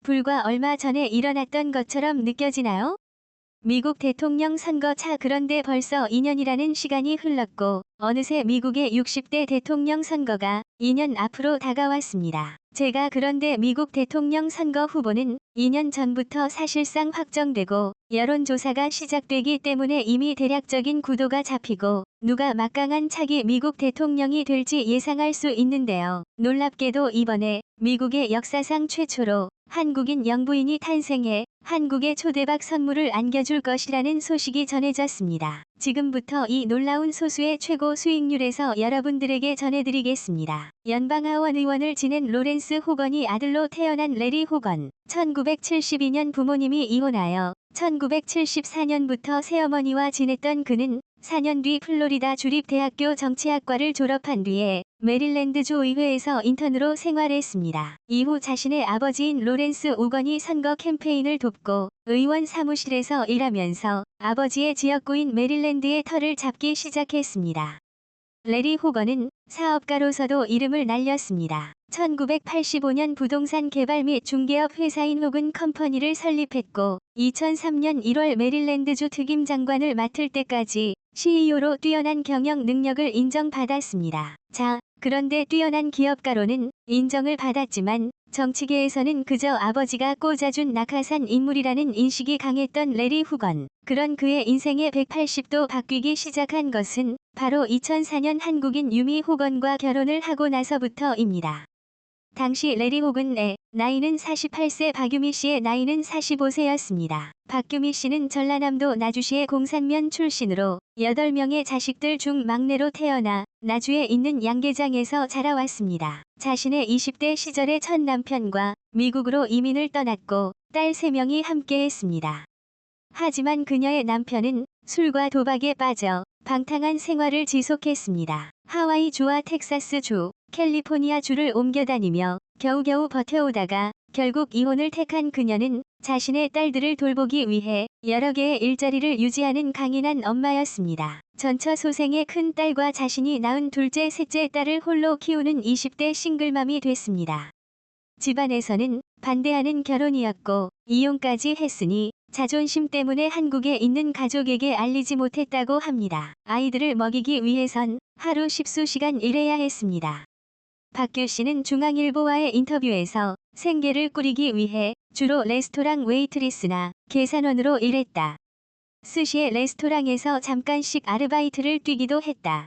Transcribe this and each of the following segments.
불과 얼마 전에 일어났던 것처럼 느껴지나요? 미국 대통령 선거 차 그런데 벌써 2년이라는 시간이 흘렀고 어느새 미국의 60대 대통령 선거가 2년 앞으로 다가왔습니다. 제가 그런데 미국 대통령 선거 후보는 2년 전부터 사실상 확정되고 여론조사가 시작되기 때문에 이미 대략적인 구도가 잡히고 누가 막강한 차기 미국 대통령이 될지 예상할 수 있는데요. 놀랍게도 이번에 미국의 역사상 최초로 한국인 영부인이 탄생해 한국에 초대박 선물을 안겨줄 것이라는 소식이 전해졌습니다. 지금부터 이 놀라운 소수의 최고 수익률에서 여러분들에게 전해드리겠습니다. 연방하원 의원을 지낸 로렌스 호건이 아들로 태어난 레리 호건. 1972년 부모님이 이혼하여 1974년부터 새어머니와 지냈던 그는 4년 뒤 플로리다 주립대학교 정치학과를 졸업한 뒤에 메릴랜드주 의회에서 인턴으로 생활했습니다. 이후 자신의 아버지인 로렌스 오건이 선거 캠페인을 돕고 의원 사무실에서 일하면서 아버지의 지역구인 메릴랜드의 터를 잡기 시작했습니다. 레리 호건은 사업가로서도 이름을 날렸습니다. 1985년 부동산 개발 및 중개업 회사인 호근 컴퍼니를 설립했고 2003년 1월 메릴랜드주 특임 장관을 맡을 때까지 CEO로 뛰어난 경영 능력을 인정받았습니다. 자, 그런데 뛰어난 기업가로는 인정을 받았지만 정치계에서는 그저 아버지가 꽂아준 낙하산 인물이라는 인식이 강했던 레리 호건. 그런 그의 인생의 180도 바뀌기 시작한 것은 바로 2004년 한국인 유미 호건과 결혼을 하고 나서부터입니다. 당시 레리 호건의 나이는 48세, 박유미 씨의 나이는 45세였습니다. 박유미 씨는 전라남도 나주시의 공산면 출신으로 8명의 자식들 중 막내로 태어나 나주에 있는 양계장에서 자라왔습니다. 자신의 20대 시절의 첫 남편과 미국으로 이민을 떠났고 딸 3명이 함께했습니다. 하지만 그녀의 남편은 술과 도박에 빠져 방탕한 생활을 지속했습니다. 하와이주와 텍사스주, 캘리포니아주를 옮겨다니며 겨우겨우 버텨오다가 결국 이혼을 택한 그녀는 자신의 딸들을 돌보기 위해 여러 개의 일자리를 유지하는 강인한 엄마였습니다. 전처소생의 큰 딸과 자신이 낳은 둘째, 셋째 딸을 홀로 키우는 20대 싱글맘이 됐습니다. 집안에서는 반대하는 결혼이었고 이혼까지 했으니 자존심 때문에 한국에 있는 가족에게 알리지 못했다고 합니다. 아이들을 먹이기 위해선 하루 10수시간 일해야 했습니다. 박규 씨는 중앙일보와의 인터뷰에서 생계를 꾸리기 위해 주로 레스토랑 웨이트리스나 계산원으로 일했다. 스시의 레스토랑에서 잠깐씩 아르바이트를 뛰기도 했다.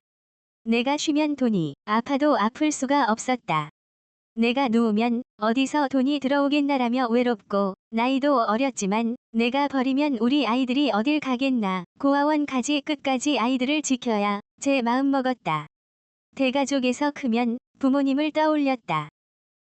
내가 쉬면 돈이 아파도 아플 수가 없었다. 내가 누우면 어디서 돈이 들어오겠나라며 외롭고 나이도 어렸지만 내가 버리면 우리 아이들이 어딜 가겠나. 고아원 가지 끝까지 아이들을 지켜야 제 마음 먹었다. 대가족에서 크면 부모님을 떠올렸다.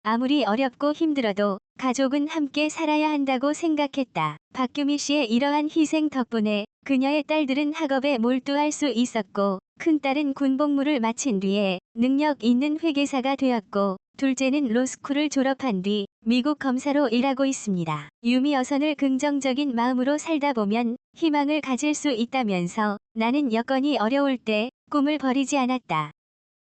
아무리 어렵고 힘들어도 가족은 함께 살아야 한다고 생각했다. 박규미 씨의 이러한 희생 덕분에 그녀의 딸들은 학업에 몰두할 수 있었고 큰딸은 군복무를 마친 뒤에 능력 있는 회계사가 되었고 둘째는 로스쿨을 졸업한 뒤 미국 검사로 일하고 있습니다. 유미 여선을 긍정적인 마음으로 살다 보면 희망을 가질 수 있다면서 나는 여건이 어려울 때 꿈을 버리지 않았다.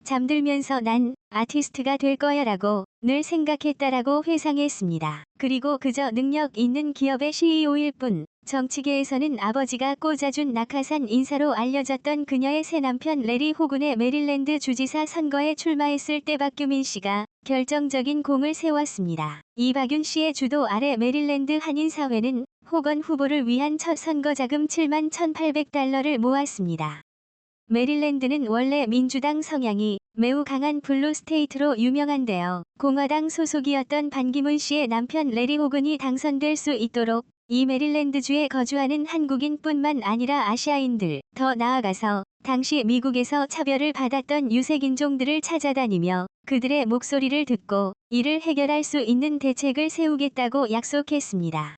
잠들면서 난 아티스트가 될 거야 라고 늘 생각했다라고 회상했습니다. 그리고 그저 능력 있는 기업의 CEO일 뿐 정치계에서는 아버지가 꽂아준 낙하산 인사로 알려졌던 그녀의 새 남편 레리 호건의 메릴랜드 주지사 선거에 출마했을 때 박규민 씨가 결정적인 공을 세웠습니다. 이박윤 씨의 주도 아래 메릴랜드 한인사회는 호건 후보를 위한 첫 선거 자금 7만 1,800달러를 모았습니다. 메릴랜드는 원래 민주당 성향이 매우 강한 블루 스테이트로 유명한데요. 공화당 소속이었던 반기문 씨의 남편 레리 호건이 당선될 수 있도록 이 메릴랜드주에 거주하는 한국인뿐만 아니라 아시아인들, 더 나아가서 당시 미국에서 차별을 받았던 유색인종들을 찾아다니며 그들의 목소리를 듣고 이를 해결할 수 있는 대책을 세우겠다고 약속했습니다.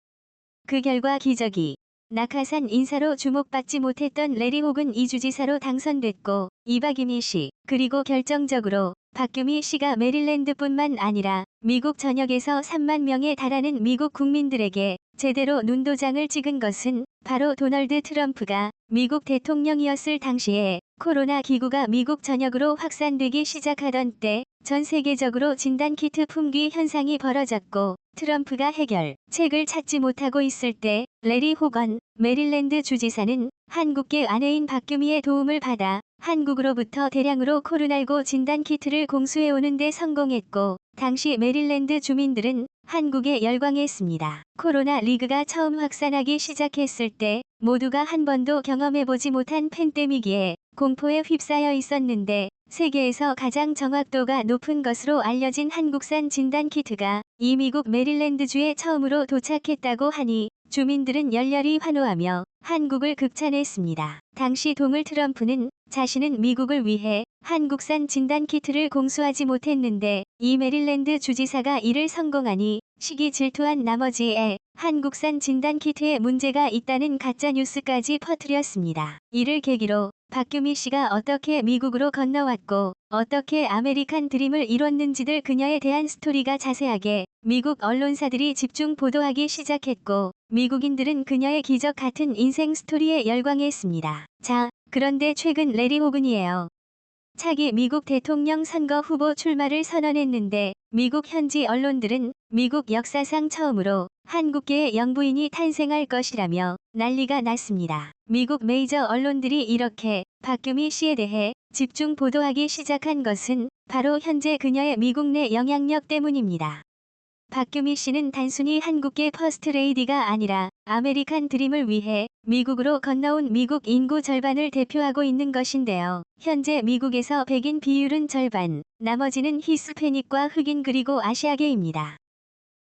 그 결과 기적이 낙하산 인사로 주목받지 못했던 레리 호건 이 주지사로 당선됐고 이박유미 씨 그리고 결정적으로 박규미 씨가 메릴랜드뿐만 아니라 미국 전역에서 3만 명에 달하는 미국 국민들에게 제대로 눈도장을 찍은 것은 바로 도널드 트럼프가 미국 대통령이었을 당시에 코로나 기구가 미국 전역으로 확산되기 시작하던 때 전 세계적으로 진단키트 품귀 현상이 벌어졌고 트럼프가 해결책을 찾지 못하고 있을 때 레리 호건 메릴랜드 주지사는 한국계 아내인 박규미의 도움을 받아 한국으로부터 대량으로 코로나19 진단키트를 공수해오는 데 성공했고 당시 메릴랜드 주민들은 한국에 열광했습니다. 코로나 리그가 처음 확산하기 시작했을 때 모두가 한 번도 경험해보지 못한 팬데믹기에 공포에 휩싸여 있었는데 세계에서 가장 정확도가 높은 것으로 알려진 한국산 진단키트가 이 미국 메릴랜드주에 처음으로 도착했다고 하니 주민들은 열렬히 환호하며 한국을 극찬했습니다. 당시 동을 트럼프는 자신은 미국을 위해 한국산 진단키트를 공수하지 못했는데 이 메릴랜드 주지사가 이를 성공하니 시기 질투한 나머지에 한국산 진단키트에 문제가 있다는 가짜뉴스까지 퍼뜨렸습니다. 이를 계기로 박규미 씨가 어떻게 미국으로 건너왔고 어떻게 아메리칸 드림을 이뤘는지들 그녀에 대한 스토리가 자세하게 미국 언론사들이 집중 보도하기 시작했고 미국인들은 그녀의 기적 같은 인생 스토리에 열광했습니다. 자, 그런데 최근 레리 호근이에요. 차기 미국 대통령 선거 후보 출마를 선언했는데 미국 현지 언론들은 미국 역사상 처음으로 한국계의 영부인이 탄생할 것이라며 난리가 났습니다. 미국 메이저 언론들이 이렇게 박규미 씨에 대해 집중 보도하기 시작한 것은 바로 현재 그녀의 미국 내 영향력 때문입니다. 박규미 씨는 단순히 한국계 퍼스트레이디가 아니라 아메리칸 드림을 위해 미국으로 건너온 미국 인구 절반을 대표하고 있는 것인데요. 현재 미국에서 백인 비율은 절반, 나머지는 히스패닉과 흑인 그리고 아시아계입니다.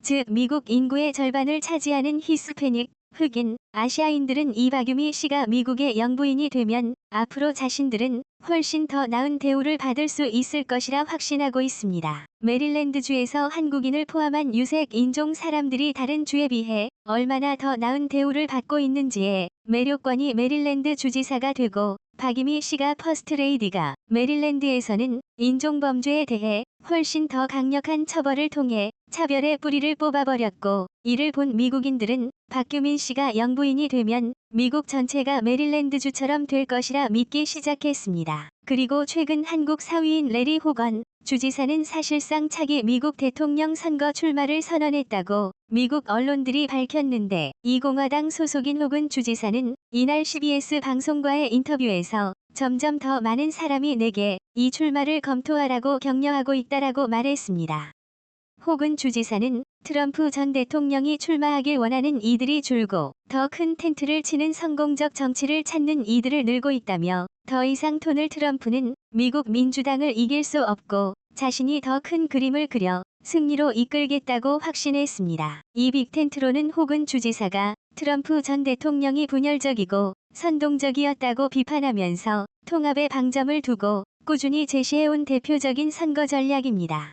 즉 미국 인구의 절반을 차지하는 히스패닉, 흑인, 아시아인들은 이 박규미 씨가 미국의 영부인이 되면 앞으로 자신들은 훨씬 더 나은 대우를 받을 수 있을 것이라 확신하고 있습니다. 메릴랜드주에서 한국인을 포함한 유색 인종 사람들이 다른 주에 비해 얼마나 더 나은 대우를 받고 있는지에 매료권이 메릴랜드 주지사가 되고 박규미 씨가 퍼스트레이디가 메릴랜드에서는 인종범죄에 대해 훨씬 더 강력한 처벌을 통해 차별의 뿌리를 뽑아버렸고 이를 본 미국인들은 박규민 씨가 영부인이 되면 미국 전체가 메릴랜드주처럼 될 것이라 믿기 시작했습니다. 그리고 최근 한국 사위인 레리 호건 주지사는 사실상 차기 미국 대통령 선거 출마를 선언했다고 미국 언론들이 밝혔는데 이 공화당 소속인 호건 주지사는 이날 CBS 방송과의 인터뷰에서 점점 더 많은 사람이 내게 이 출마를 검토하라고 격려하고 있다라고 말했습니다. 호건 주지사는 트럼프 전 대통령이 출마하길 원하는 이들이 줄고 더 큰 텐트를 치는 성공적 정치를 찾는 이들을 늘고 있다며 더 이상 도널드 트럼프는 미국 민주당을 이길 수 없고 자신이 더 큰 그림을 그려 승리로 이끌겠다고 확신했습니다. 이 빅텐트로는 호건 주지사가 트럼프 전 대통령이 분열적이고 선동적이었다고 비판하면서 통합의 방점을 두고 꾸준히 제시해온 대표적인 선거 전략입니다.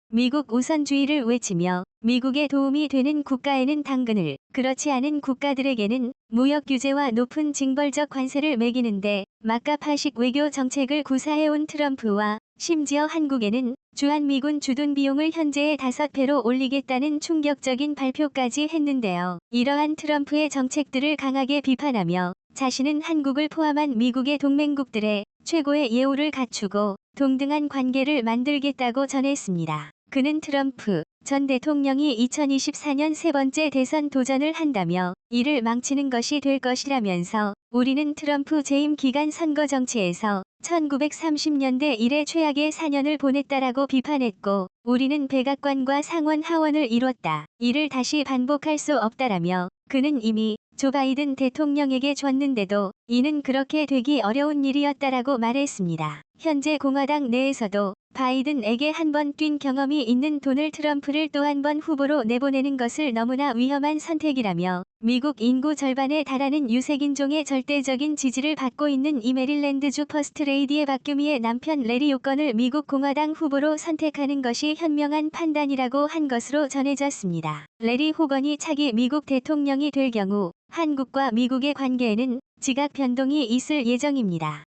미국 우선주의를 외치며 미국에 도움이 되는 국가에는 당근을, 그렇지 않은 국가들에게는 무역 규제와 높은 징벌적 관세를 매기는데 막가파식 외교 정책을 구사해온 트럼프와 심지어 한국에는 주한미군 주둔 비용을 현재의 5배로 올리겠다는 충격적인 발표까지 했는데요. 이러한 트럼프의 정책들을 강하게 비판하며 자신은 한국을 포함한 미국의 동맹국들의 최고의 예우를 갖추고 동등한 관계를 만들겠다고 전했습니다. 그는 트럼프 전 대통령이 2024년 세 번째 대선 도전을 한다며 이를 망치는 것이 될 것이라면서 우리는 트럼프 재임 기간 선거 정치에서 1930년대 이래 최악의 4년을 보냈다라고 비판했고 우리는 백악관과 상원 하원을 이뤘다. 이를 다시 반복할 수 없다라며 그는 이미 조 바이든 대통령에게 줬는데도 이는 그렇게 되기 어려운 일이었다라고 말했습니다. 현재 공화당 내에서도 바이든에게 한 번 뛴 경험이 있는 도널드 트럼프를 또 한 번 후보로 내보내는 것을 너무나 위험한 선택이라며 미국 인구 절반에 달하는 유색인종의 절대적인 지지를 받고 있는 이 메릴랜드주 퍼스트레이디의 박규미의 남편 레리 호건을 미국 공화당 후보로 선택하는 것이 현명한 판단이라고 한 것으로 전해졌습니다. 레리 호건이 차기 미국 대통령이 될 경우 한국과 미국의 관계에는 지각 변동이 있을 예정입니다.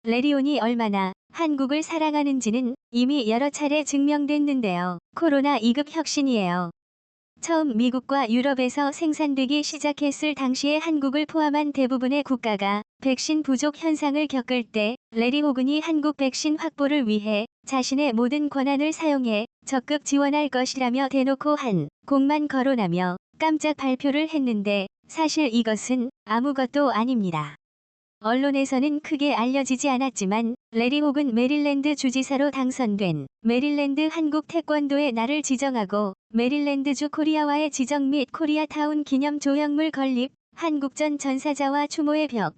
레리온이 얼마나 한국을 사랑하는지는 이미 여러 차례 증명됐는데요. 코로나 2급 혁신이에요. 처음 미국과 유럽에서 생산되기 시작했을 당시에 한국을 포함한 대부분의 국가가 백신 부족 현상을 겪을 때 레리 호근이 한국 백신 확보를 위해 자신의 모든 권한을 사용해 적극 지원할 것이라며 대놓고 한 공만 거론하며 깜짝 발표를 했는데 사실 이것은 아무것도 아닙니다. 언론에서는 크게 알려지지 않았지만 레리 호근 메릴랜드 주지사로 당선된 메릴랜드 한국 태권도의 날을 지정하고 메릴랜드주 코리아와의 지정 및 코리아타운 기념 조형물 건립, 한국전 전사자와 추모의 벽,